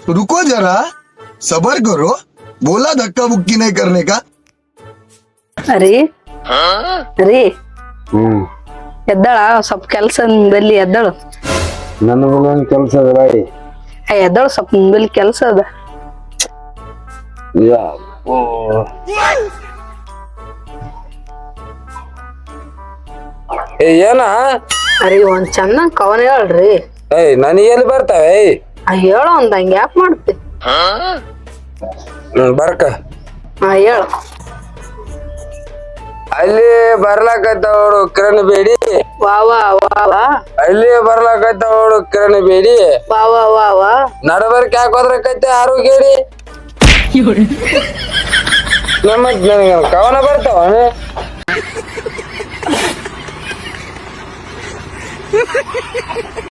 रुको जरा, सबर करो, बोला धक्का बुक्की नहीं करने का। ರೀ ರೀ ಹ್ಮ್ ಎದ್ದಾಳ ಸ್ವಲ್ಪ ಕೆಲ್ಸ ಬಲ್ಲಿ ಎದ್ದಾಳು ನನಗೊಂದು ಕೆಲಸ ಅದ ಬಾಯಿ. ಎದ್ದಾಳು ಸ್ವಲ್ಪ ಬಲ್ಲಿ ಕೆಲ್ಸ ಅದ ಏನ ಅರಿ ಒಂದ್ ಚಂದ ಕವನ ಹೇಳ್ರಿ ನನಗೆ ಎಲ್ಲಿ ಬರ್ತಾವೆ? ಹೇಳು ಒಂದ್ ಹಂಗ ಯಾಕೆ ಮಾಡ್ತಿ ಬರ್ಕ ಹೇಳು ಅಲ್ಲಿ ಬರ್ಲಾಕತ್ತವಳು ಕಿರಣ್ ಬೇಡಿ, ವಾ ವಾ ವಾ ವಾ ಅಲ್ಲಿ ಬರ್ಲಾಕತ್ತವಳು ಕಿರಣ್ ಬೇಡಿ, ವಾ ವಾ ವಾ ವಾ ನಡಬರ್ಕ್ ಯಾಕೆ ಹೋದ್ರಕೈತೆ ಯಾರು ಕೇಳಿ ನಮ್ಮ ನನಗೆ ಕವನ ಬರ್ತಾವ